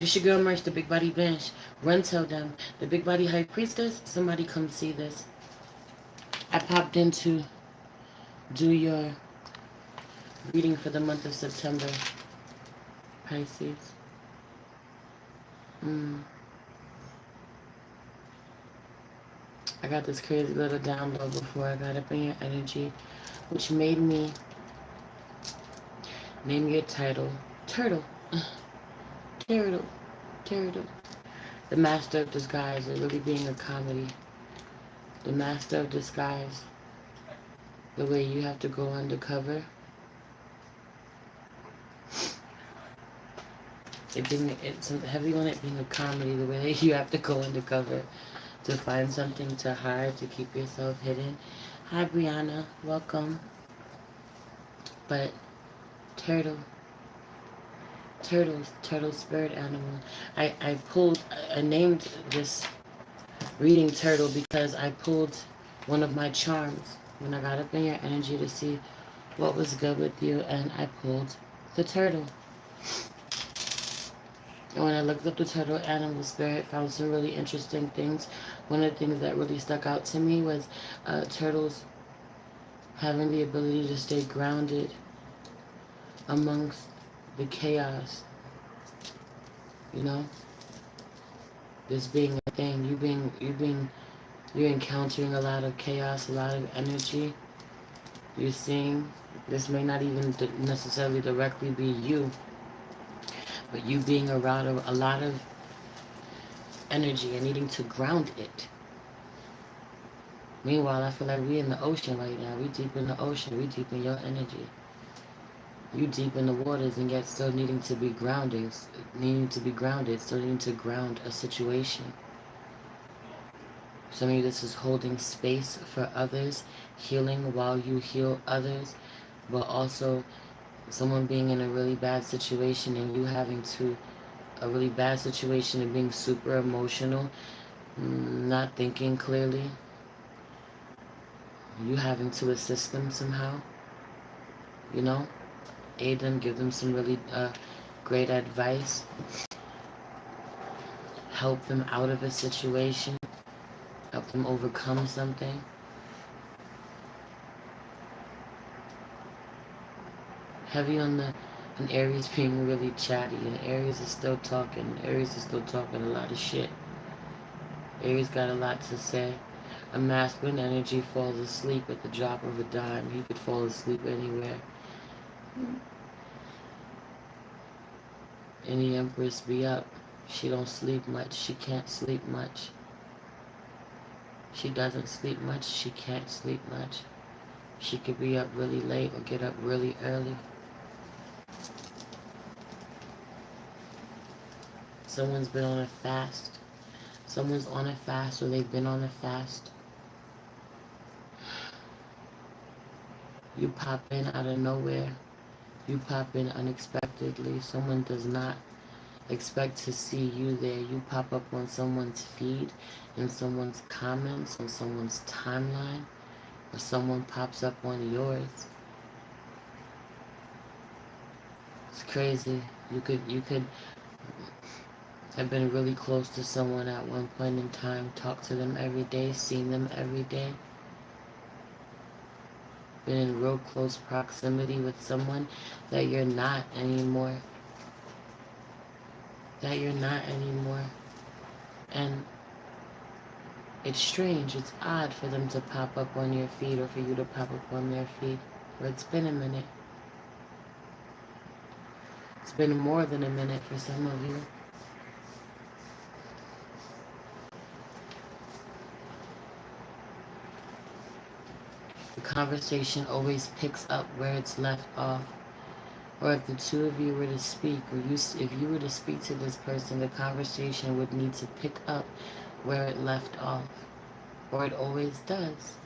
It's your girl Merch, the Big Body Bench. Run tell them. The Big Body High Priestess, somebody come see this. I popped in to do your reading for the month of September, Pisces. Mm. I got this crazy little download before I got up in your energy, which made me name your title Turtle. Turtle. Turtle. The Master of Disguise, it really being a comedy. The Master of Disguise, the way you have to go undercover. It's heavy on it being a comedy, the way that you have to go undercover to find something to hide, to keep yourself hidden. Hi, Brianna. Welcome. But turtle, turtle spirit animal. I named this reading turtle because I pulled one of my charms when I got up in your energy to see what was good with you, and I pulled the turtle. And when I looked up the turtle animal spirit, found some really interesting things. One of the things that really stuck out to me was turtles having the ability to stay grounded amongst the chaos, you know, this being a thing, you're encountering a lot of chaos, a lot of energy. You're seeing this may not even necessarily directly be you, but you being around a lot of energy and needing to ground it. Meanwhile, I feel like we in the ocean right now. We deep in the ocean. We deep in your energy. You deep in the waters and yet still needing to be grounded, still needing to ground a situation. Some of you, this is holding space for others, healing while you heal others, but also someone being in a really bad situation and you having to, a really bad situation and being super emotional, not thinking clearly, you having to assist them somehow, you know, aid them, give them some really great advice, help them out of a situation, help them overcome something. Heavy on the and Aries being really chatty, and Aries is still talking. Aries is still talking a lot of shit. Aries got a lot to say. A masculine energy falls asleep at the drop of a dime. He could fall asleep anywhere. Any Empress be up. She don't sleep much. She can't sleep much. She doesn't sleep much. She can't sleep much. She could be up really late or get up really early. Someone's been on a fast. Someone's on a fast or they've been on a fast. You pop in out of nowhere. You pop in unexpectedly. Someone does not expect to see you there. You pop up on someone's feed, in someone's comments, on someone's timeline, or someone pops up on yours. It's crazy. You could have been really close to someone at one point in time, talk to them every day, seen them every day, been in real close proximity with someone that you're not anymore. That you're not anymore. And it's strange, it's odd for them to pop up on your feed or for you to pop up on their feed. But it's been a minute. It's been more than a minute for some of you. The conversation always picks up where it's left off. Or if the two of you were to speak, or if you were to speak to this person, the conversation would need to pick up where it left off. Or it always does.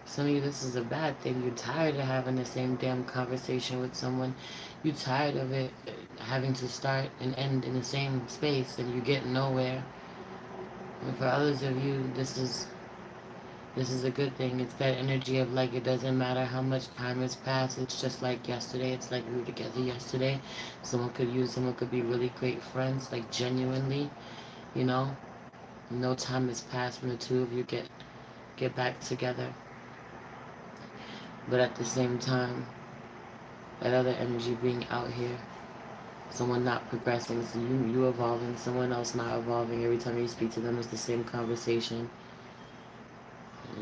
Some of you, this is a bad thing. You're tired of having the same damn conversation with someone. You're tired of it having to start and end in the same space and you get nowhere. And for others of you, this is This is a good thing. It's that energy of like it doesn't matter how much time has passed. It's just like yesterday. It's like we were together yesterday. Someone could be really great friends, like genuinely, you know. No time has passed when the two of you get back together. But at the same time, that other energy being out here, someone not progressing, so you evolving, someone else not evolving. Every time you speak to them, it's the same conversation.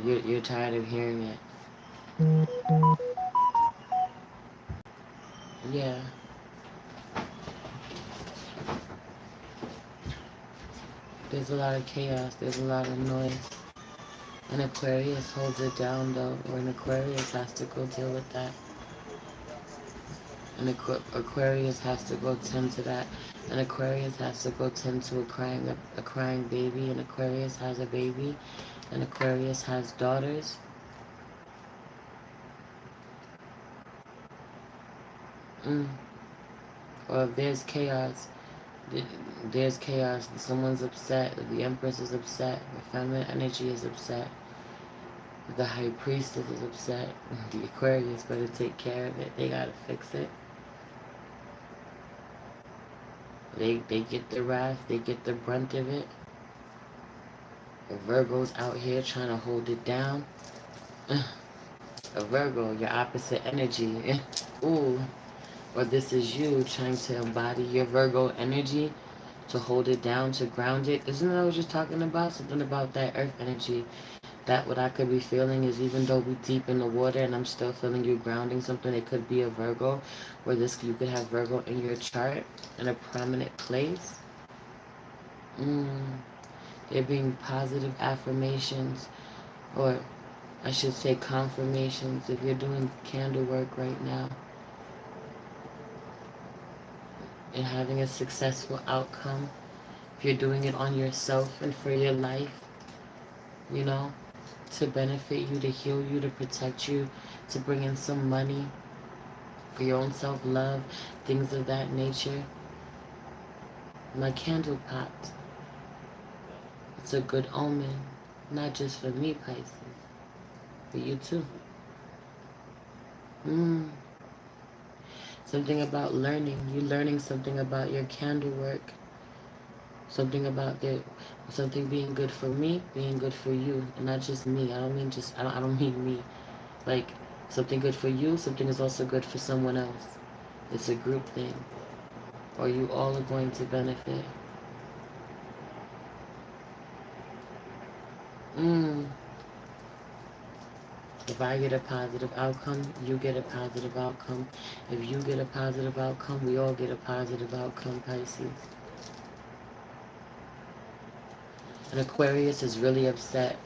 You're tired of hearing it. Yeah. There's a lot of chaos. There's a lot of noise. An Aquarius holds it down though, or an Aquarius has to go deal with that. An Aquarius has to go tend to that. An Aquarius has to go tend to a crying baby. An Aquarius has a baby. An Aquarius has daughters. Mm. Or if there's chaos, there's chaos. Someone's upset. The Empress is upset. The feminine energy is upset. The High Priestess is upset. The Aquarius better take care of it. They gotta fix it. They get the wrath. They get the brunt of it. The Virgo's out here trying to hold it down. A Virgo, your opposite energy. Ooh. Or this is you trying to embody your Virgo energy, to hold it down, to ground it. Isn't that what I was just talking about? Something about that earth energy. That what I could be feeling is, even though we deep in the water and I'm still feeling you grounding something, it could be a Virgo, where this you could have Virgo in your chart in a prominent place. There being positive affirmations, or I should say confirmations, if you're doing candle work right now and having a successful outcome. If you're doing it on yourself and for your life, you know, to benefit you, to heal you, to protect you, to bring in some money for your own self-love, things of that nature. My candle popped. It's a good omen, not just for me, Pisces, for you too. Something about learning. You learning something about your candle work. Something about something being good for me, being good for you, and not just me. I don't mean me. Like, something good for you, something is also good for someone else. It's a group thing. Or you all are going to benefit. If I get a positive outcome, you get a positive outcome. If you get a positive outcome, we all get a positive outcome, Pisces. And Aquarius is really upset.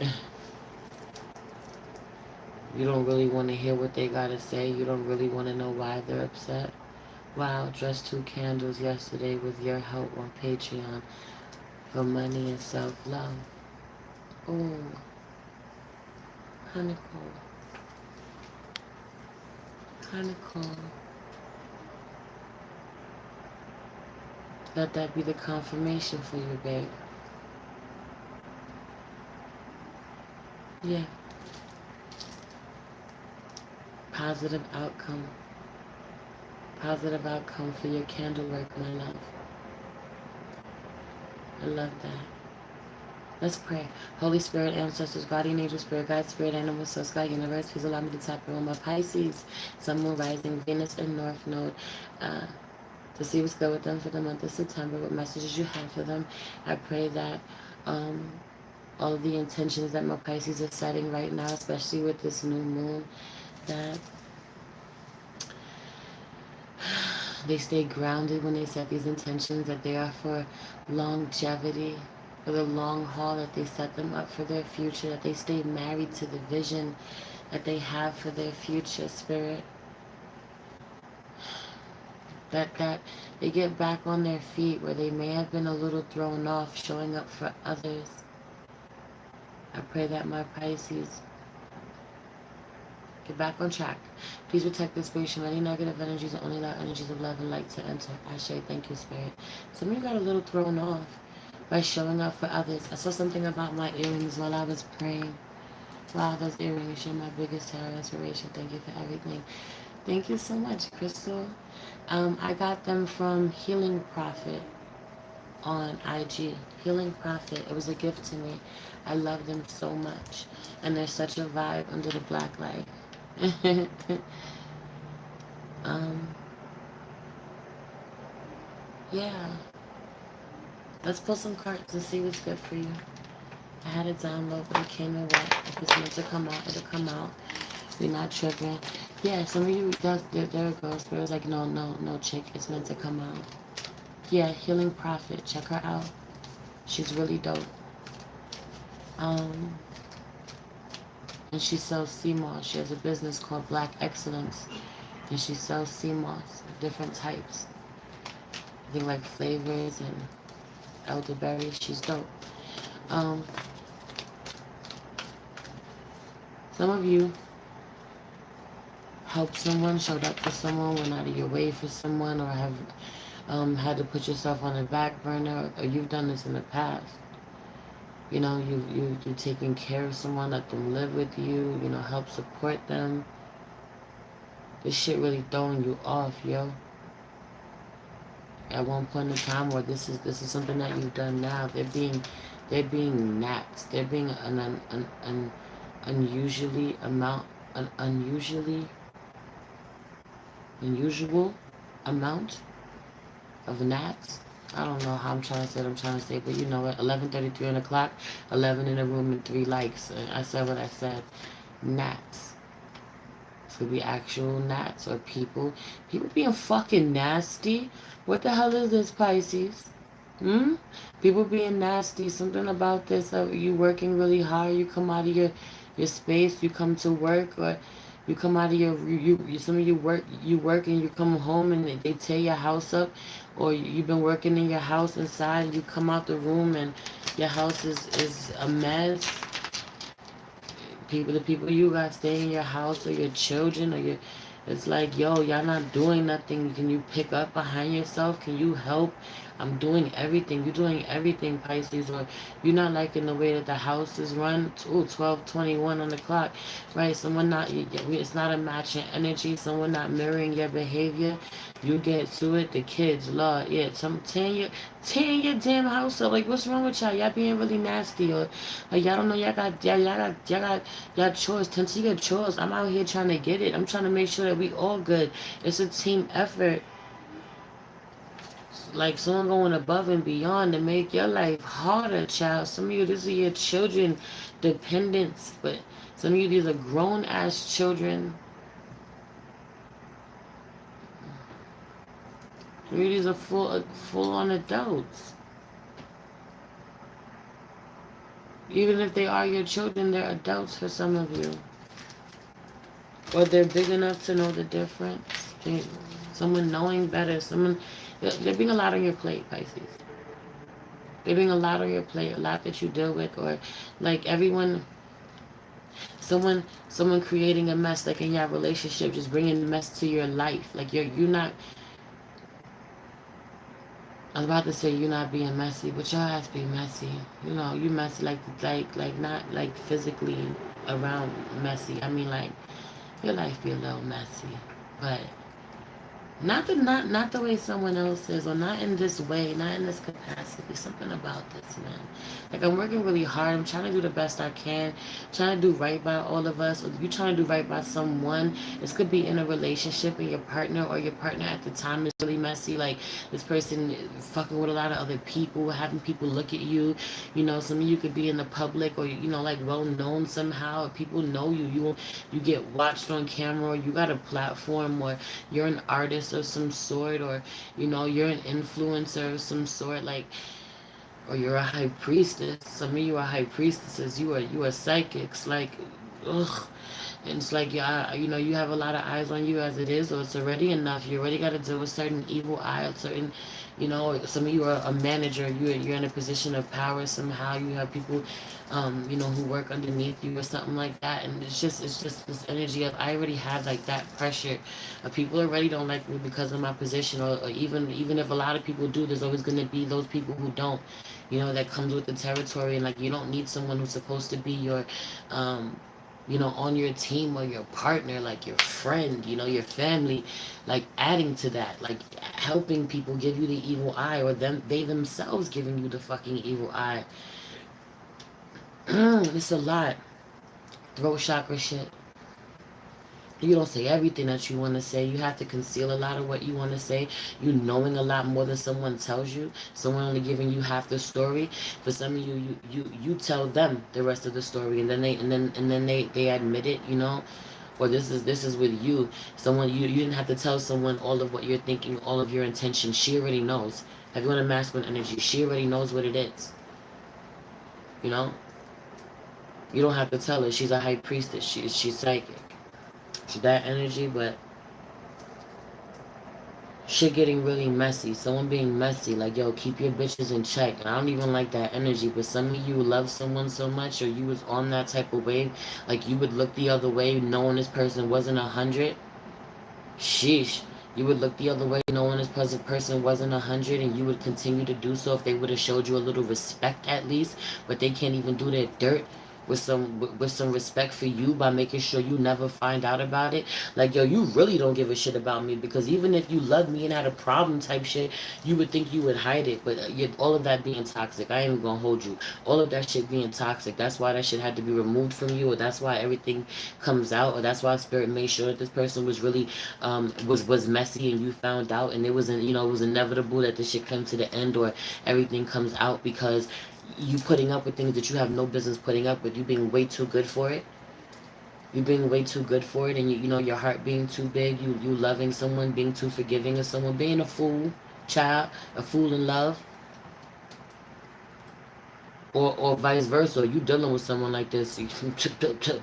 You don't really want to hear what they gotta say. You don't really want to know why they're upset. Wow, just 2 candles yesterday with your help on Patreon for money and self-love. Oh, honeycomb. Honeycomb. Let that be the confirmation for you, babe. Yeah. Positive outcome. Positive outcome for your candle work, my love. I love that. Let's pray. Holy Spirit, ancestors, guardian angel, spirit guide, spirit animal, soul, sky, universe, please allow me to tap in with my Pisces, Sun, Moon, Rising, Venus, and North Node, to see what's good with them for the month of September, what messages you have for them. I pray that all of the intentions that my Pisces are setting right now, especially with this new moon, that they stay grounded when they set these intentions, that they are for longevity, for the long haul, that they set them up for their future, that they stay married to the vision that they have for their future, Spirit. That they get back on their feet where they may have been a little thrown off, showing up for others. I pray that my Pisces get back on track. Please protect this space from any negative energies and only allow energies of love and light to enter. Ashe, thank you, Spirit. Some of you got a little thrown off by showing up for others. I saw something about my earrings while I was praying. Wow, those earrings, you're my biggest tarot inspiration. Thank you for everything. Thank you so much, Crystal. I got them from Healing Prophet on IG. Healing Prophet. It was a gift to me. I love them so much. And they're such a vibe under the black light. um, yeah. Let's pull some cards and see what's good for you. I had it download, but it came in wet. If it's meant to come out, it'll come out. We're not tripping. Yeah, some of you, there it goes. Spirit's like, no, no, no, chick. It's meant to come out. Yeah, Healing Prophet. Check her out. She's really dope. Um, and she sells sea moss. She has a business called Black Excellence, and she sells sea moss, different types. I think like flavors and elderberry. She's dope. Um, some of you helped someone, showed up for someone, went out of your way for someone, or have had to put yourself on the back burner, or you've done this in the past. You know, you taking care of someone, let them live with you, you know, help support them. This shit really throwing you off, yo. At one point in time, where this is something that you've done now, they're being gnats. They're being an unusually amount an unusual amount of gnats. I don't know how I'm trying to say what I'm trying to say, but you know it. 11:33 on the clock, 11 in the room, and 3 likes. I said what I said. Gnats. It could be actual gnats or people. People being fucking nasty. What the hell is this, Pisces? Hmm? People being nasty. Something about this. You working really hard. You come out of your space. You come to work, or you come out of some of you work and you come home and they tear your house up, or you've been working in your house inside and you come out the room and your house is a mess. The people you got staying in your house, or your children, or your, it's like, yo, y'all not doing nothing. Can you pick up behind yourself? Can you help? I'm doing everything. You're doing everything, Pisces. Or you're not liking the way that the house is run. Ooh, 12:21 on the clock, right? Someone not, it's not a matching energy. Someone not mirroring your behavior. You get to it. The kids, Lord, yeah, some tearing your damn house up. Like, what's wrong with y'all? Y'all being really nasty, or like y'all don't know y'all chores. Tend to your chores. I'm out here trying to get it. I'm trying to make sure that we all good. It's a team effort. Like someone going above and beyond to make your life harder, child. Some of you, this is your children, dependents, but some of you, these are grown ass children. Some of you, these are full on adults. Even if they are your children, they're adults for some of you. Or they're big enough to know the difference. Someone knowing better. They're being a lot on your plate, Pisces. They're being a lot on your plate, a lot that you deal with, or like someone creating a mess, like in your relationship, just bringing mess to your life. Like you're not. I was about to say you're not being messy, but your ass be messy. You know, you messy like not like physically around messy. I mean like your life be a little messy, but not the way someone else is, or not in this way, not in this capacity. Something about this, man. Like I'm working really hard. I'm trying to do the best I can. Trying to do right by all of us. Or you trying to do right by someone. This could be in a relationship and your partner, or your partner at the time is really messy. Like this person fucking with a lot of other people, having people look at you. You know, some of you could be in the public, or you know, like well known somehow. Or people know you. You get watched on camera, or you got a platform, or you're an artist of some sort, or you know you're an influencer of some sort, like, or you're a high priestess. Some of you are high priestesses. You are psychics, like, ugh. And it's like, yeah, you know, you have a lot of eyes on you as it is, or it's already enough. You already got to deal with certain evil eye, certain, you know, some of you are a manager. You're in a position of power somehow. You have people, you know, who work underneath you or something like that. And it's just this energy of I already have like that pressure. People already don't like me because of my position, or even if a lot of people do, there's always going to be those people who don't. You know, that comes with the territory, and like you don't need someone who's supposed to be your, um, on your team or your partner, like your friend, your family, like adding to that, like helping people give you the evil eye, or they themselves giving you the fucking evil eye. It's a lot. Throat chakra shit. You don't say everything that you want to say. You have to conceal a lot of what you want to say. You knowing a lot more than someone tells you. Someone only giving you half the story. For some of you tell them the rest of the story, and then they admit it. Or this is with you. Someone you didn't have to tell someone all of what you're thinking, all of your intentions. She already knows. Have you on a masculine energy? She already knows what it is. You know. You don't have to tell her. She's a high priestess. She's psychic. She's that energy, but shit getting really messy. Someone being messy. Like, yo, keep your bitches in check. And I don't even like that energy. But some of you love someone so much, or you was on that type of wave, like you would look the other way knowing this person wasn't 100. Sheesh. You would look the other way knowing this person wasn't 100, and you would continue to do so if they would have showed you a little respect at least. But they can't even do their dirt with some respect for you by making sure you never find out about it. Like, yo, you really don't give a shit about me, because even if you loved me and had a problem type shit, you would think you would hide it. But all of that being toxic, I ain't even gonna hold you. All of that shit being toxic, that's why that shit had to be removed from you, or that's why everything comes out, or that's why spirit made sure that this person was really was messy, and you found out, and it wasn't, it was inevitable that this shit come to the end, or everything comes out, because you putting up with things that you have no business putting up with. You being way too good for it. You being way too good for it, and your heart being too big. You loving someone, being too forgiving of someone, being a fool, child, a fool in love, or vice versa. You dealing with someone like this, you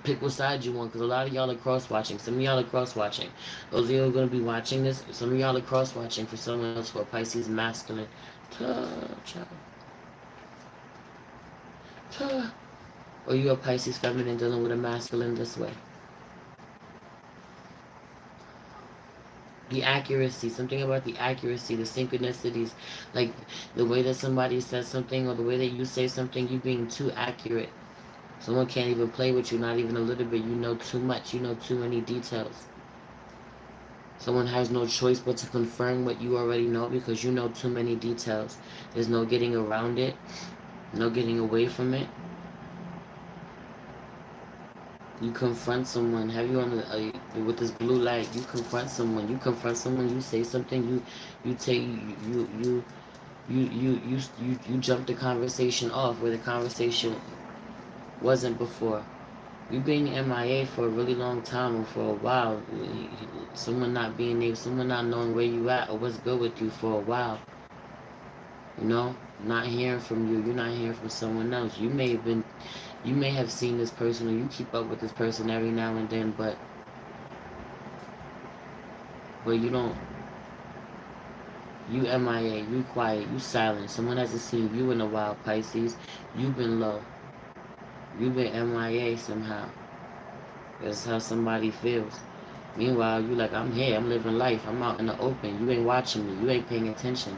pick what side you want, because a lot of y'all are cross watching. Some of y'all are cross watching. Those of you who are gonna be watching this, some of y'all are cross watching for someone else, for a Pisces masculine. Child. Or you a Pisces feminine dealing with a masculine this way. The accuracy, something about the accuracy, the synchronicities, like the way that somebody says something, or the way that you say something, you being too accurate. Someone can't even play with you, not even a little bit. You know too much. You know too many details. Someone has no choice but to confirm what you already know, because you know too many details. There's no getting around it, no getting away from it. You confront someone. Have you on with this blue light? You confront someone. You confront someone. You say something. You take you jump the conversation off where the conversation wasn't before. You being MIA for a really long time, or for a while. Someone not being able, someone not knowing where you at or what's good with you for a while. Not hearing from you. You're not hearing from someone else. You may have seen this person, or you keep up with this person every now and then, but you don't. You MIA, you quiet, you silent. Someone hasn't seen you in a while, Pisces. You've been low. You've been MIA somehow. That's how somebody feels. Meanwhile, you like, I'm here, I'm living life, I'm out in the open. You ain't watching me, you ain't paying attention.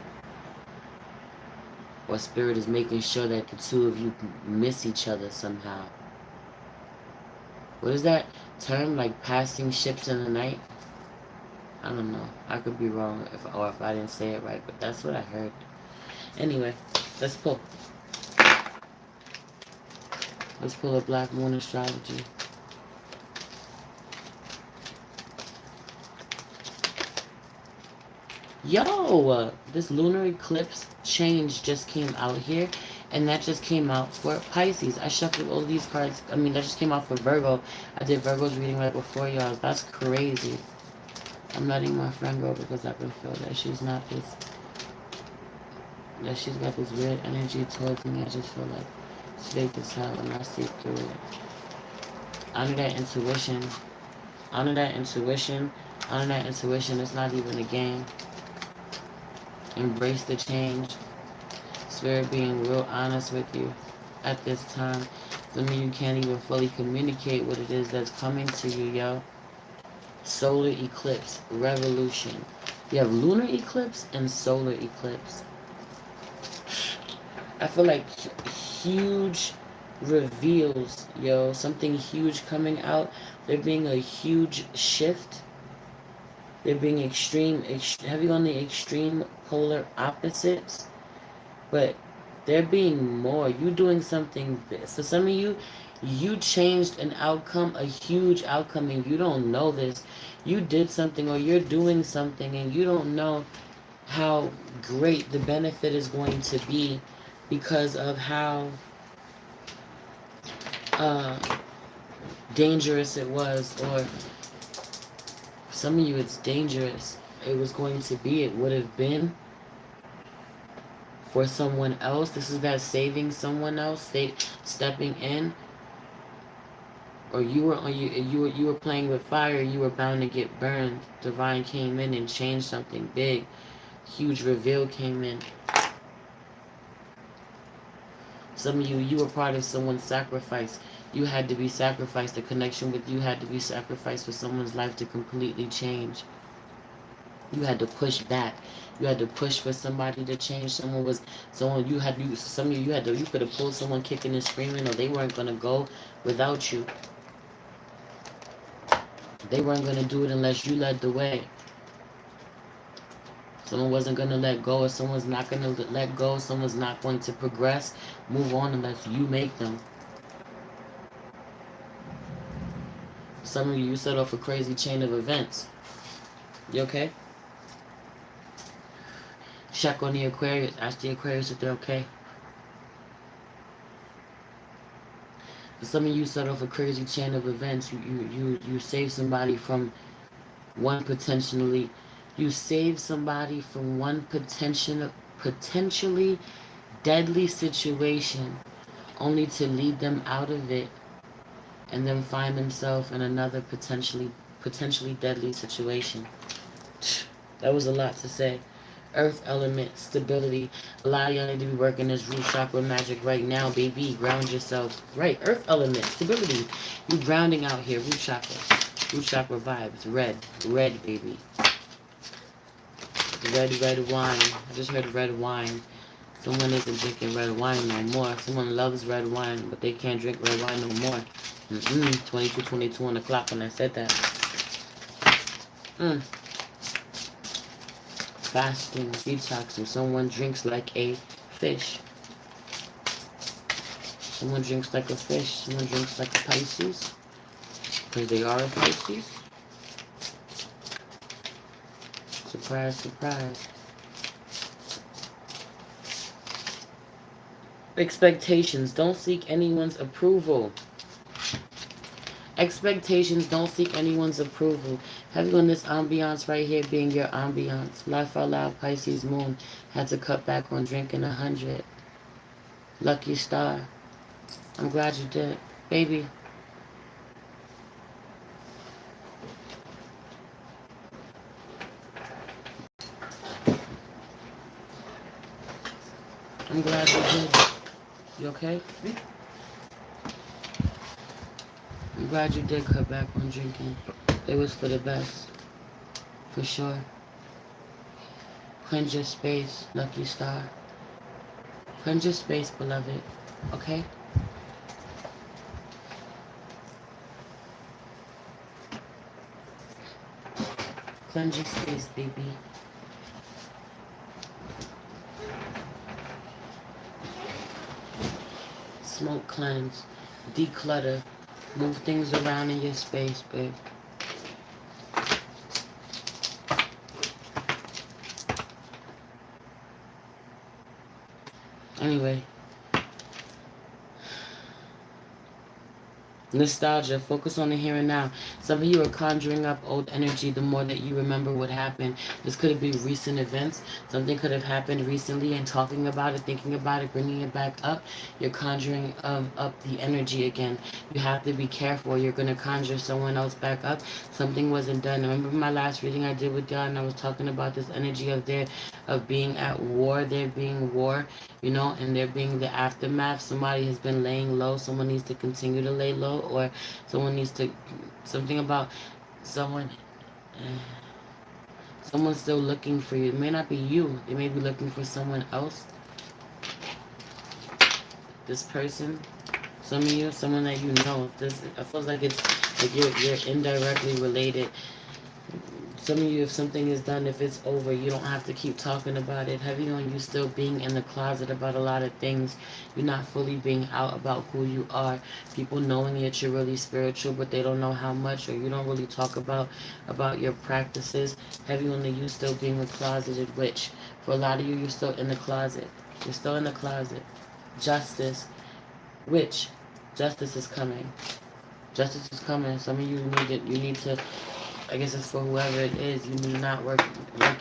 Or spirit is making sure that the two of you miss each other somehow. What is that term, like passing ships in the night? I don't know. I could be wrong if I didn't say it right, but that's what I heard. Anyway, let's pull. Let's pull a Black Moon astrology. Yo, this lunar eclipse change just came out here, and that just came out for Pisces. I shuffled all these cards. I mean, that just came out for Virgo. I did Virgo's reading right before y'all. That's crazy. I'm letting my friend go because I can feel that she's not this, that she's got this weird energy towards me. I just feel like it's fake as hell, and I see through it. Honor that intuition. Honor that intuition. Honor that intuition. It's not even a game. Embrace the change. Spirit being real honest with you at this time. Some of you can't even fully communicate what it is that's coming to you, yo. Solar eclipse, revolution. You have lunar eclipse and solar eclipse. I feel like huge reveals, yo, something huge coming out. There being a huge shift. There being heavy on the extreme polar opposites. But there being more. You doing something. For some of you, you changed an outcome, a huge outcome, and you don't know this. You did something or you're doing something and you don't know how great the benefit is going to be because of how uh, dangerous it was. Or some of you, it's dangerous. It was going to be. It would have been for someone else. This is that saving someone else, they stepping in. Or you were playing with fire, you were bound to get burned. Divine came in and changed something big. Huge reveal came in. Some of you were part of someone's sacrifice. You had to be sacrificed. The connection with you had to be sacrificed for someone's life to completely change. You had to push back. You had to push for somebody to change. Some of you could have pulled someone kicking and screaming, or they weren't gonna go without you. They weren't gonna do it unless you led the way. Someone wasn't going to let go, or someone's not going to let go, someone's not going to progress, move on unless you make them. Some of you set off a crazy chain of events. You okay? Check on the Aquarius. Ask the Aquarius if they're okay. Some of you set off a crazy chain of events. You save somebody from one potentially. You save somebody from one potentially deadly situation, only to lead them out of it and then find themselves in another potentially deadly situation. That was a lot to say. Earth element, stability. A lot of y'all need to be working this root chakra magic right now, baby. Ground yourself. Right, earth element, stability. You grounding out here, root chakra. Root chakra vibes. Red, baby. Red wine. I just heard red wine. Someone isn't drinking red wine no more. Someone loves red wine, but they can't drink red wine no more. 22 on the clock when I said that. Fasting, detoxing. Someone drinks like a fish. Someone drinks like a fish. Someone drinks like a Pisces. Because they are a Pisces. Surprise, surprise. Expectations. Don't seek anyone's approval. Expectations. Don't seek anyone's approval. Having on this ambiance right here being your ambiance. Laugh out loud, Pisces moon. Had to cut back on drinking 100. Lucky star. I'm glad you did. Baby. I'm glad you did. You okay? I'm glad you did cut back on drinking. It was for the best. For sure. Cleanse your space, lucky star. Cleanse your space, beloved. Okay? Cleanse your space, baby. Smoke cleanse. Declutter. Move things around in your space, babe. Anyway. Nostalgia. Focus on the here and now. Some of you are conjuring up old energy the more that you remember what happened. This could be recent events. Something could have happened recently, and talking about it, thinking about it, bringing it back up. You're conjuring up the energy again. You have to be careful. You're going to conjure someone else back up. Something wasn't done. Remember my last reading I did with y'all, and I was talking about this energy of being at war. There being war, you know, and there being the aftermath. Somebody has been laying low. Someone needs to continue to lay low, or someone needs to, something about someone's still looking for you. It may not be you. They may be looking for someone else. This person Some of you, someone that you know. This, it feels like it's like you're indirectly related. Some of you, if something is done, if it's over, you don't have to keep talking about it. Heavy on you still being in the closet about a lot of things. You're not fully being out about who you are. People knowing that you're really spiritual, but they don't know how much, or you don't really talk about your practices. Heavy on the you still being a closeted witch. For a lot of you, you're still in the closet. You're still in the closet. Justice. Witch. Justice is coming. Justice is coming. Some of you need it. You need to, I guess it's for whoever it is. You need not work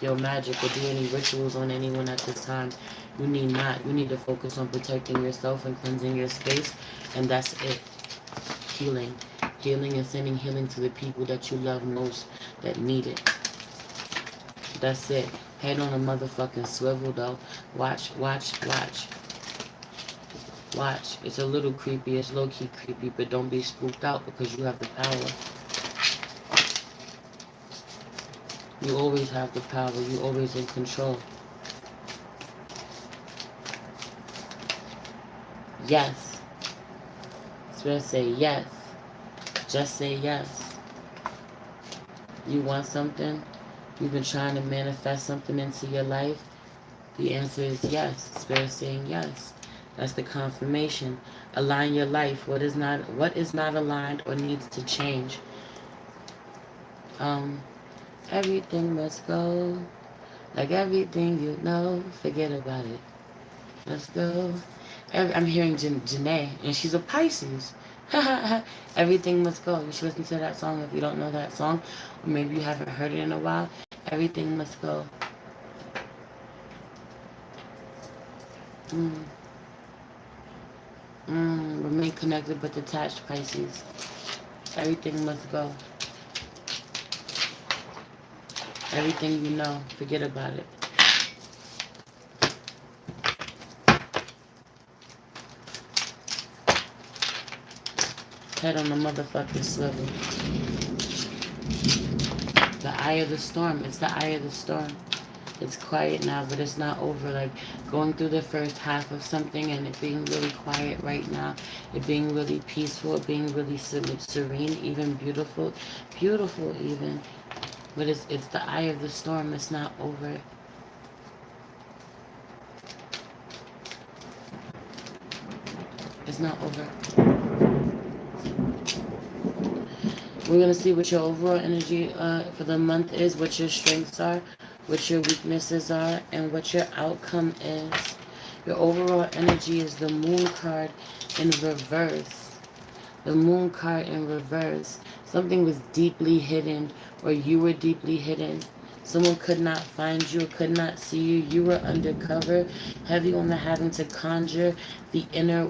your magic or do any rituals on anyone at this time. You need not. You need to focus on protecting yourself and cleansing your space. And that's it. Healing. Healing and sending healing to the people that you love most that need it. That's it. Head on a motherfucking swivel though. Watch, watch, watch. Watch. It's a little creepy. It's low-key creepy, but don't be spooked out because you have the power. You always have the power. You always in control. Yes. Spirit say yes. Just say yes. You want something? You've been trying to manifest something into your life? The answer is yes. Spirit saying yes. That's the confirmation. Align your life. What is not aligned or needs to change. Everything must go. Like everything you know, forget about it. Let's go. I'm hearing Janae, and she's a Pisces. Everything must go. You should listen to that song if you don't know that song, or maybe you haven't heard it in a while. Everything must go. Remain connected but detached, Pisces. Everything must go. Everything you know, forget about it. Head on the motherfucking swivel. The eye of the storm. It's the eye of the storm. It's quiet now, but it's not over. Like going through the first half of something and it being really quiet right now. It being really peaceful. It being really serene, even beautiful. Beautiful even. But it's the eye of the storm. It's not over. It's not over. We're going to see what your overall energy for the month is, what your strengths are, what your weaknesses are, and what your outcome is. Your overall energy is the moon card in reverse. The moon card in reverse. Something was deeply hidden, or you were deeply hidden. Someone could not find you, could not see you. You were undercover, heavy on the having to conjure the inner,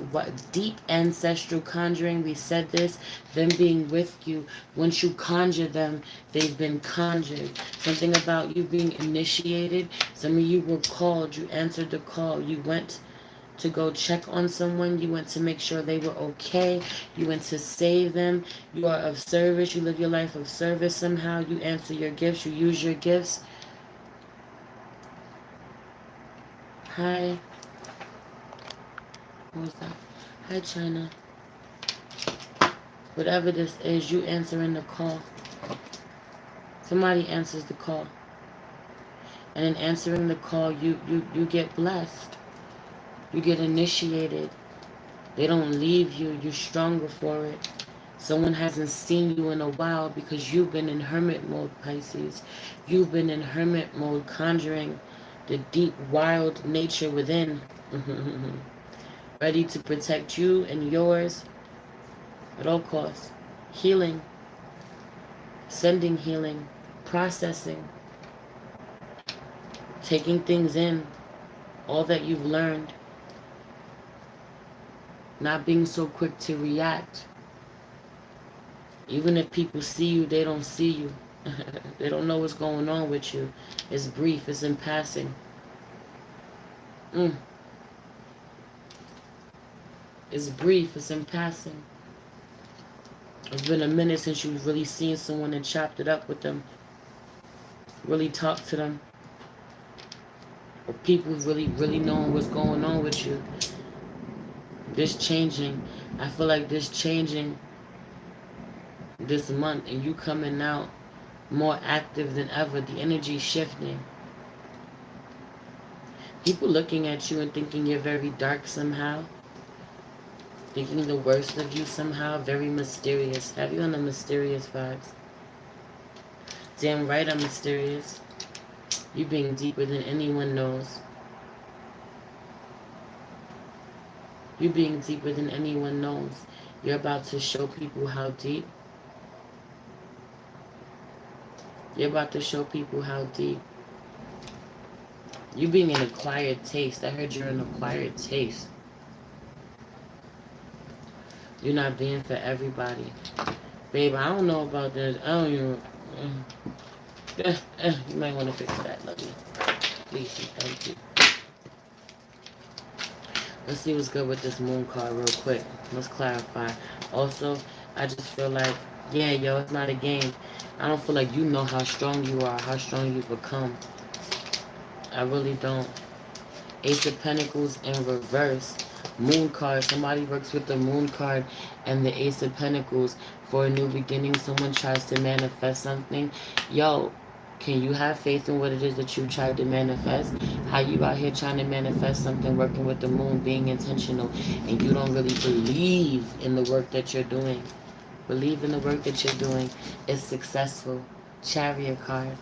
deep ancestral conjuring. We said this, them being with you. Once you conjure them, they've been conjured. Something about you being initiated. Some of you were called. You answered the call. You went to go check on someone. You went to make sure they were okay. You went to save them. You are of service. You live your life of service somehow. You answer your gifts. You use your gifts. Hi. What was that? Hi, China. Whatever this is, you answering the call. Somebody answers the call. And in answering the call, you get blessed. You get initiated. They don't leave you. You're stronger for it. Someone hasn't seen you in a while because you've been in hermit mode, Pisces. You've been in hermit mode, conjuring the deep, wild nature within. Ready to protect you and yours at all costs. Healing. Sending healing. Processing. Taking things in. All that you've learned. Not being so quick to react. Even if people see you, they don't see you. They don't know what's going on with you. It's brief. It's in passing. It's brief. It's in passing. It's been a minute since you've really seen someone and chopped it up with them. Really talked to them. Or people really knowing what's going on with you. This changing. I feel like this changing this month and you coming out more active than ever. The energy shifting. People looking at you and thinking you're very dark somehow. Thinking the worst of you somehow. Very mysterious. Have you on the mysterious vibes? Damn right I'm mysterious. You being deeper than anyone knows. You being deeper than anyone knows. You're about to show people how deep. You're about to show people how deep. You being an acquired taste. I heard you're an acquired taste. You're not being for everybody. Babe, I don't know about this. I don't even... you might want to fix that, lovey. Please and thank you. Let's see what's good with this moon card real quick. Let's clarify. Also, I just feel like, yeah, yo, it's not a game. I don't feel like you know how strong you are, how strong you've become. I really don't. Ace of Pentacles in reverse. Moon card. Somebody works with the moon card and the Ace of Pentacles for a new beginning. Someone tries to manifest something. Yo, can you have faith in what it is that you tried to manifest? How you out here trying to manifest something, working with the moon, being intentional, and you don't really believe in the work that you're doing. Believe in the work that you're doing. It's successful. Chariot card.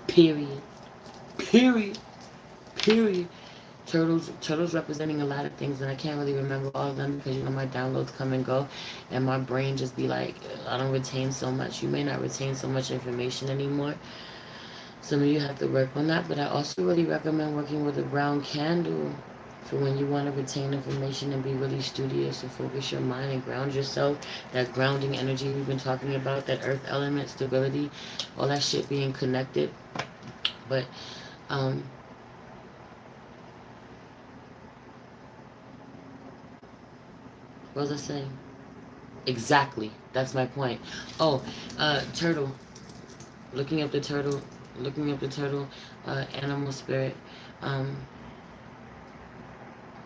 Period. Period. Period. Turtles representing a lot of things, and I can't really remember all of them because, you know, my downloads come and go, and my brain just be like, I don't retain so much. You may not retain so much information anymore. Some of you have to work on that, but I also really recommend working with a brown candle for when you want to retain information and be really studious and focus your mind and ground yourself. That grounding energy we've been talking about, that earth element, stability, all that shit being connected. But, what was I saying? Exactly. That's my point. Oh, turtle. Looking up the turtle. Looking up the turtle. Animal spirit.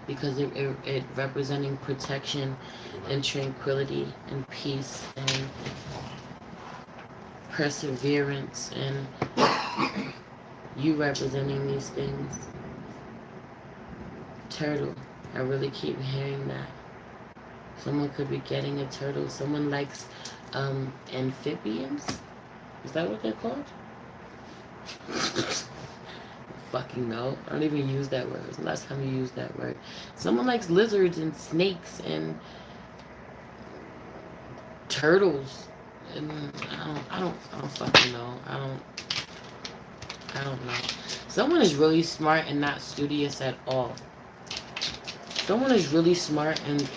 Because it representing protection and tranquility and peace and perseverance, and you representing these things. Turtle. I really keep hearing that. Someone could be getting a turtle. Someone likes amphibians. Is that what they're called? Fucking no. I don't even use that word. It was the last time you used that word. Someone likes lizards and snakes and turtles. And I don't fucking know. I don't know. Someone is really smart and not studious at all. Someone is really smart and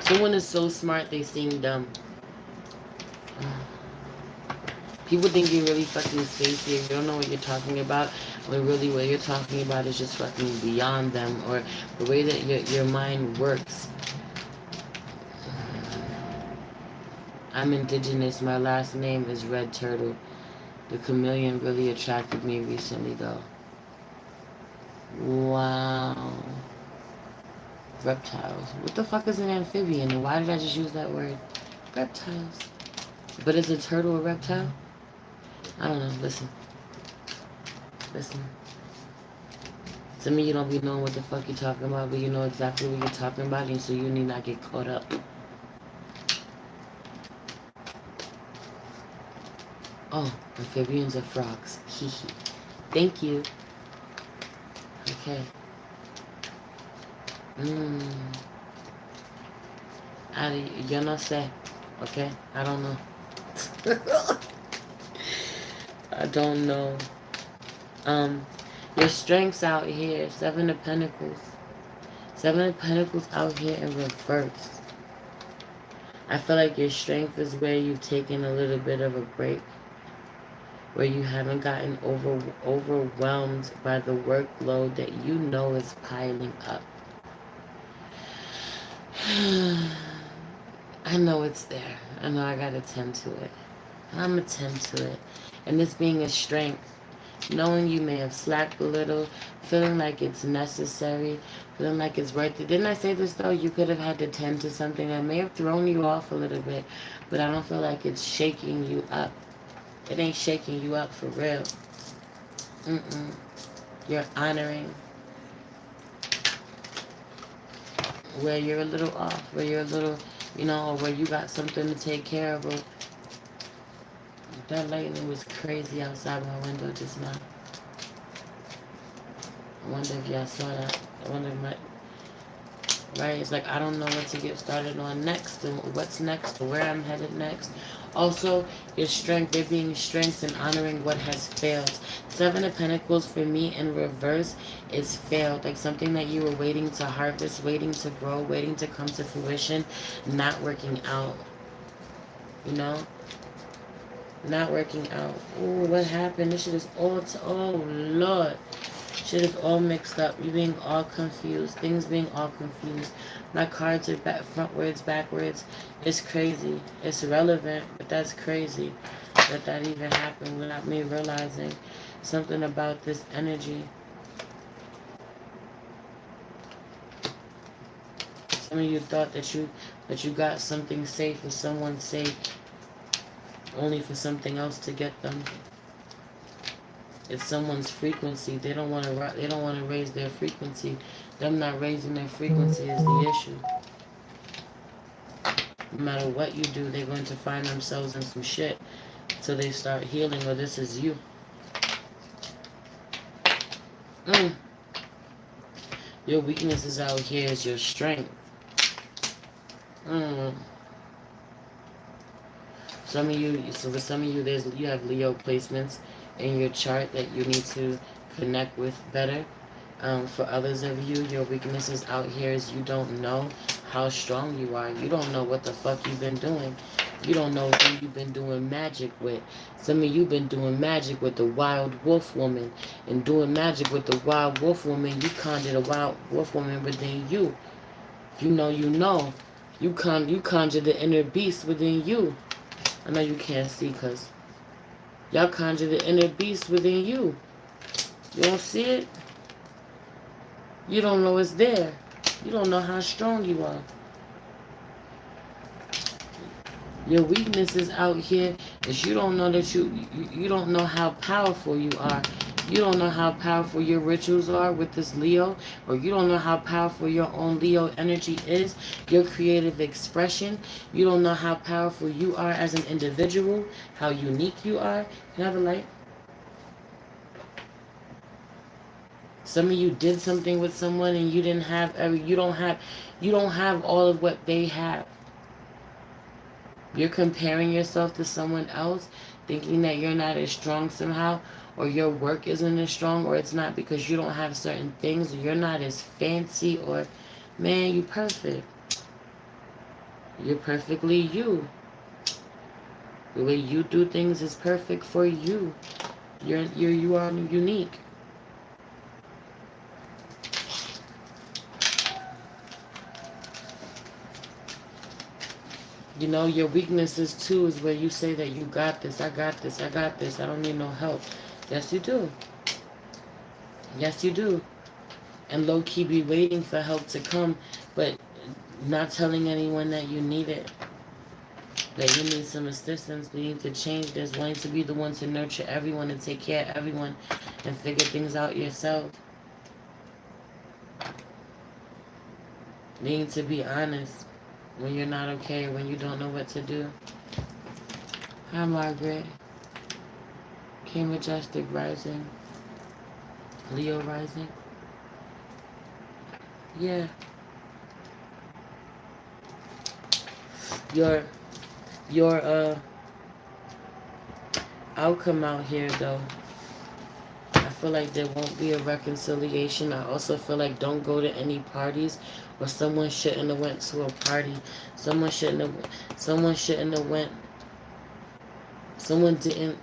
someone is so smart they seem dumb. People think you're really fucking spacey and you don't know what you're talking about, when really what you're talking about is just fucking beyond them, or the way that your mind works. I'm indigenous. My last name is Red Turtle. The chameleon really attracted me recently, though. Wow. Reptiles. What the fuck is an amphibian? And why did I just use that word? Reptiles. But is a turtle a reptile? I don't know. Listen. To me, you don't be knowing what the fuck you're talking about, but you know exactly what you're talking about, and so you need not get caught up. Oh, amphibians are frogs. Hee hee. Thank you. Okay. Yo no sé. Okay? I don't know. I don't know. Your strength's out here. 7 of Pentacles. 7 of Pentacles out here in reverse. I feel like your strength is where you've taken a little bit of a break. Where you haven't gotten overwhelmed by the workload that you know is piling up. I know it's there. I know I gotta tend to it. I'm gonna tend to it. And this being a strength, knowing you may have slacked a little, feeling like it's necessary, feeling like it's worth it. Didn't I say this though? You could have had to tend to something that may have thrown you off a little bit, but I don't feel like it's shaking you up. It ain't shaking you up for real. Mm-mm. You're honoring where you're a little off, where you're a little, or where you got something to take care of. Or that lightning was crazy outside my window just now. I wonder if y'all saw that. I wonder if my, right? It's like I don't know what to get started on next and what's next or where I'm headed next. Also, your strength, there being strength and honoring what has failed. Seven of Pentacles for me in reverse is failed. Like something that you were waiting to harvest, waiting to grow, waiting to come to fruition, not working out. You know? Not working out. Ooh, what happened? This shit is all, oh Lord. Shit is all mixed up. You being all confused. Things being all confused. My cards are back, frontwards, backwards. It's crazy. It's relevant, but that's crazy that even happened without me realizing something about this energy. Some of you thought that you got something safe for someone's sake, only for something else to get them. It's someone's frequency. They don't want to. They don't want to raise their frequency. Them not raising their frequency is the issue. No matter what you do, they're going to find themselves in some shit till they start healing. Or this is you. Your weaknesses out here is your strength. Some of you. So for some of you, you have Leo placements in your chart that you need to connect with better. For others of you, your weaknesses out here is you don't know how strong you are. You don't know what the fuck you've been doing. You don't know who you've been doing magic with. Some of you been doing magic with the wild wolf woman. And doing magic with the wild wolf woman, you conjured a wild wolf woman within you. You know you know. You conjured the inner beast within you. I know you can't see because y'all conjure the inner beast within you. You don't see it? You don't know it's there. You don't know how strong you are. Your weaknesses out here is you don't know that you don't know how powerful you are. You don't know how powerful your rituals are with this Leo, or you don't know how powerful your own Leo energy is, your creative expression. You don't know how powerful you are as an individual, how unique you are. Can I have a light? Some of you did something with someone and you didn't have you don't have all of what they have. You're comparing yourself to someone else, thinking that you're not as strong somehow, or your work isn't as strong, or it's not because you don't have certain things, or you're not as fancy, or man, you perfect. You're perfectly you. The way you do things is perfect for you. You are unique. You know, your weaknesses too is where you say that you got this, I got this, I got this, I don't need no help. Yes, you do. Yes, you do. And low-key be waiting for help to come, but not telling anyone that you need it. That you need some assistance, needing to change this, wanting to be the one to nurture everyone and take care of everyone and figure things out yourself. Needing to be honest when you're not okay, when you don't know what to do. Hi, Margaret. K Majestic Rising. Leo Rising. Yeah. Your outcome out here, though, I feel like there won't be a reconciliation. I also feel like don't go to any parties, or someone shouldn't have went to a party. Someone didn't.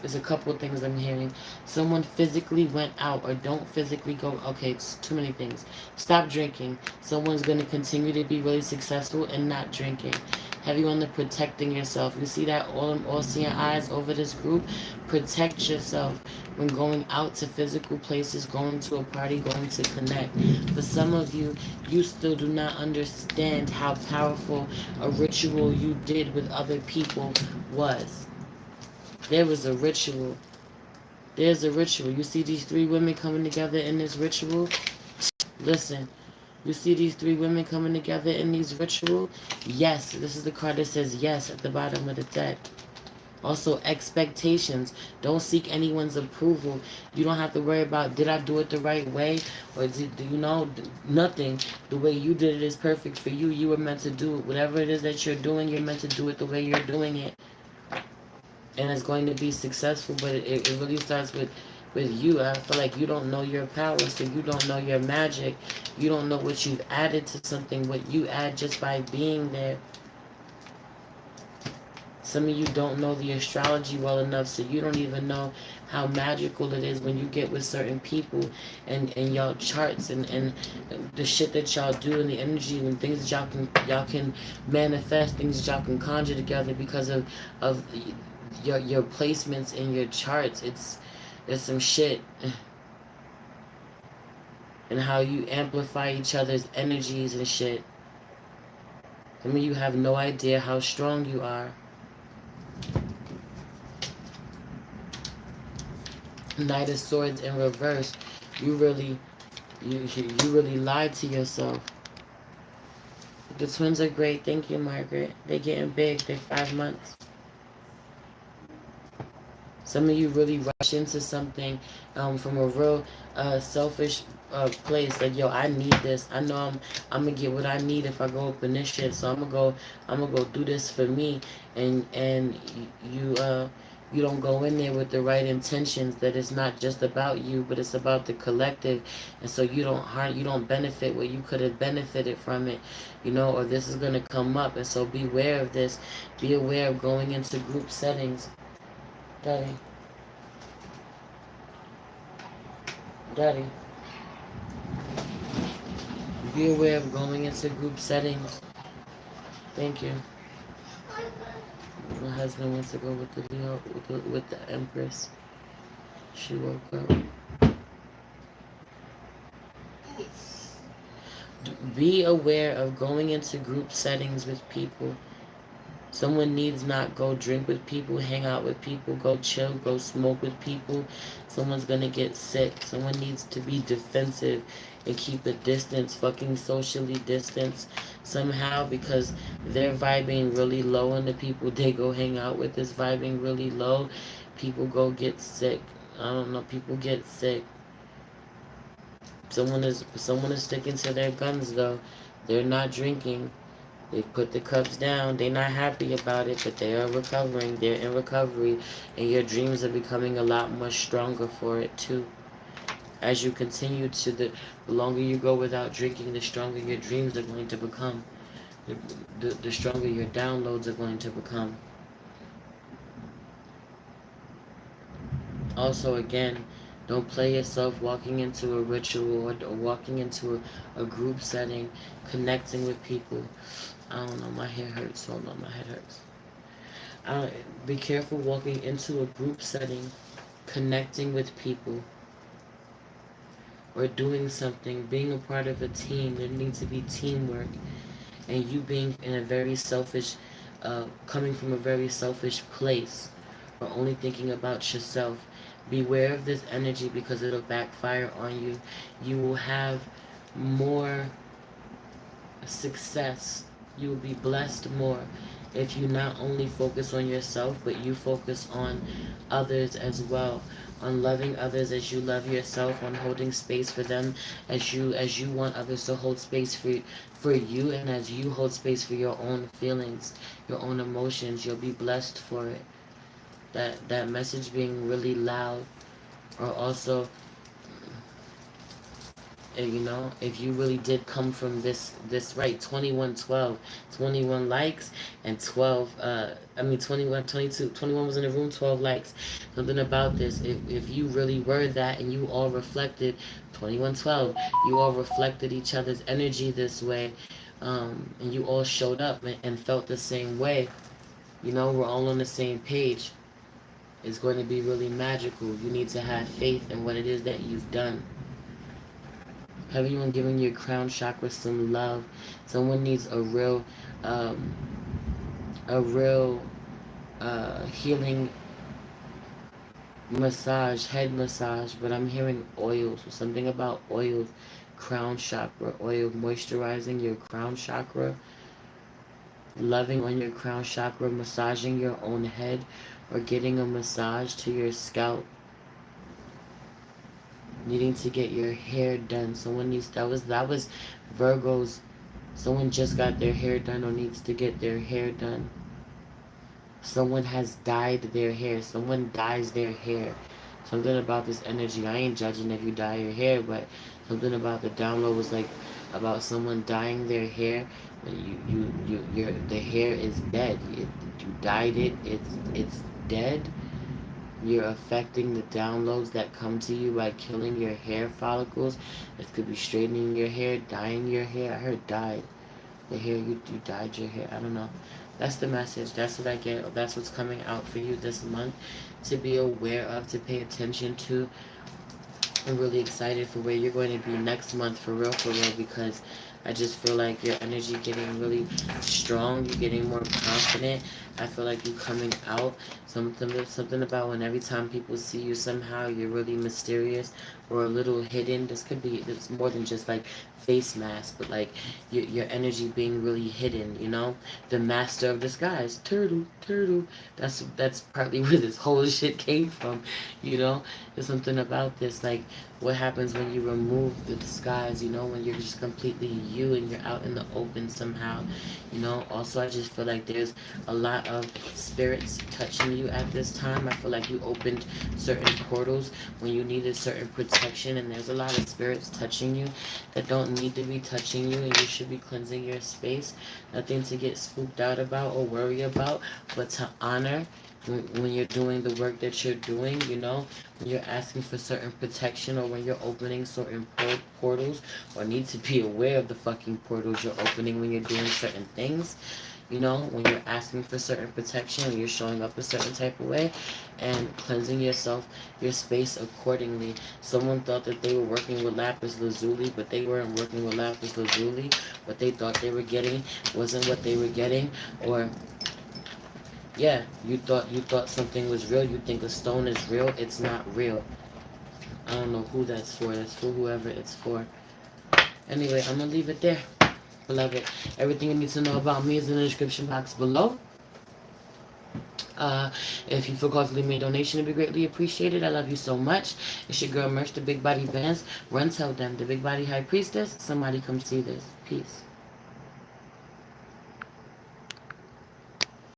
There's a couple of things I'm hearing. Someone physically went out or don't physically go. Okay, it's too many things. Stop drinking. Someone's going to continue to be really successful and not drinking. Heavy on the protecting yourself. You see that all seeing eyes over this group? Protect yourself when going out to physical places, going to a party, going to connect. For some of you, you still do not understand how powerful a ritual you did with other people was. There was a ritual. There's a ritual. You see these three women coming together in this ritual? Listen, you see these three women coming together in these ritual? Yes, this is the card that says yes at the bottom of the deck. Also, expectations. Don't seek anyone's approval. You don't have to worry about, did I do it the right way? Or do you know, nothing. The way you did it is perfect for you. You were meant to do it. Whatever it is that you're doing, you're meant to do it the way you're doing it. And it's going to be successful, but it really starts with you. I feel like you don't know your power, so you don't know your magic. You don't know what you've added to something, what you add just by being there. Some of you don't know the astrology well enough, so you don't even know how magical it is when you get with certain people and y'all charts and the shit that y'all do and the energy and things that y'all can manifest, things that y'all can conjure together because of your placements in your charts. It's some shit. And how you amplify each other's energies and shit. Some of you have no idea how strong you are. Knight of Swords in reverse. You really lied to yourself. The twins are great. Thank you, Margaret. They're getting big. They're 5 months. Some of you really rush into something from a real selfish place. Like, yo, I need this. I know I'm gonna get what I need if I go up in this shit. So I'm gonna go do this for me. And you don't go in there with the right intentions. That it's not just about you, but it's about the collective. And so you don't benefit what you could have benefited from it, or this is gonna come up. And so beware of this. Be aware of going into group settings. Daddy. Daddy. Be aware of going into group settings. Thank you. My husband wants to go with the Leo, with the Empress. She woke up. Be aware of going into group settings with people. Someone needs not go drink with people, hang out with people, go chill, go smoke with people. Someone's gonna get sick. Someone needs to be defensive and keep a distance, fucking socially distance somehow, because they're vibing really low and the people they go hang out with is vibing really low. People go get sick. I don't know, people get sick. Someone is sticking to their guns though. They're not drinking. They've put the cups down. They're not happy about it, but they are recovering. They're in recovery, and your dreams are becoming a lot much stronger for it too. As you continue the longer you go without drinking, the stronger your dreams are going to become. The stronger your downloads are going to become. Also, again, don't play yourself walking into a ritual or walking into a group setting, connecting with people. I don't know, my hair hurts. Hold on, my head hurts. Be careful walking into a group setting, connecting with people, or doing something, being a part of a team. There needs to be teamwork. And you being in a very selfish, coming from a very selfish place, or only thinking about yourself. Beware of this energy because it'll backfire on you. You will have more success. You will be blessed more if you not only focus on yourself, but you focus on others as well, on loving others as you love yourself, on holding space for them as you want others to hold space for you, and as you hold space for your own feelings, your own emotions. You'll be blessed for it. That message being really loud, or also you know, if you really did come from this right, 2112, 21 likes, and 12, 21, 22, 21 was in the room, 12 likes. Something about this, if you really were that and you all reflected 2112, you all reflected each other's energy this way, and you all showed up and felt the same way, you know, we're all on the same page. It's going to be really magical. You need to have faith in what it is that you've done. Have anyone giving your crown chakra some love? Someone needs um, a real healing massage, head massage. But I'm hearing oils, something about oils, crown chakra, oil moisturizing your crown chakra, loving on your crown chakra, massaging your own head, or getting a massage to your scalp. Needing to get your hair done. Someone needs that was Virgos. Someone just got their hair done or needs to get their hair done. Someone has dyed their hair. Someone dyes their hair. Something about this energy. I ain't judging if you dye your hair, but something about the download was like about someone dyeing their hair. Your the hair is dead. You dyed it. It's dead. You're affecting the downloads that come to you by killing your hair follicles. It could be straightening your hair, dyeing your hair. I heard dyed. The hair, you dyed your hair. I don't know. That's the message. That's what I get. That's what's coming out for you this month to be aware of, to pay attention to. I'm really excited for where you're going to be next month, for real, because I just feel like your energy getting really strong. You're getting more confident. I feel like you're coming out. Something about when every time people see you somehow, you're really mysterious or a little hidden. It's more than just like face mask, but like your energy being really hidden, you know? The master of disguise. Turtle, turtle. That's partly where this whole shit came from, you know? There's something about this, like what happens when you remove the disguise, you know, when you're just completely you and you're out in the open somehow, you know. Also, I just feel like there's a lot of spirits touching you at this time. I feel like you opened certain portals when you needed certain protection, and there's a lot of spirits touching you that don't need to be touching you, and you should be cleansing your space. Nothing to get spooked out about or worry about, but to honor when you're doing the work that you're doing, you know, when you're asking for certain protection or when you're opening certain portals, or need to be aware of the fucking portals you're opening when you're doing certain things, you know, when you're asking for certain protection, when you're showing up a certain type of way and cleansing yourself, your space accordingly. Someone thought that they were working with lapis lazuli, but they weren't working with lapis lazuli. What they thought they were getting wasn't what they were getting. Or yeah, you thought something was real. You think a stone is real. It's not real. I don't know who that's for. That's for whoever it's for. Anyway, I'm gonna leave it there, beloved. Everything you need to know about me is in the description box below. If you feel called to leave me a donation, it'd be greatly appreciated. I love you so much. It's your girl Merch, the Big Body Bands. Run, tell them, the Big Body High Priestess. Somebody come see this. Peace.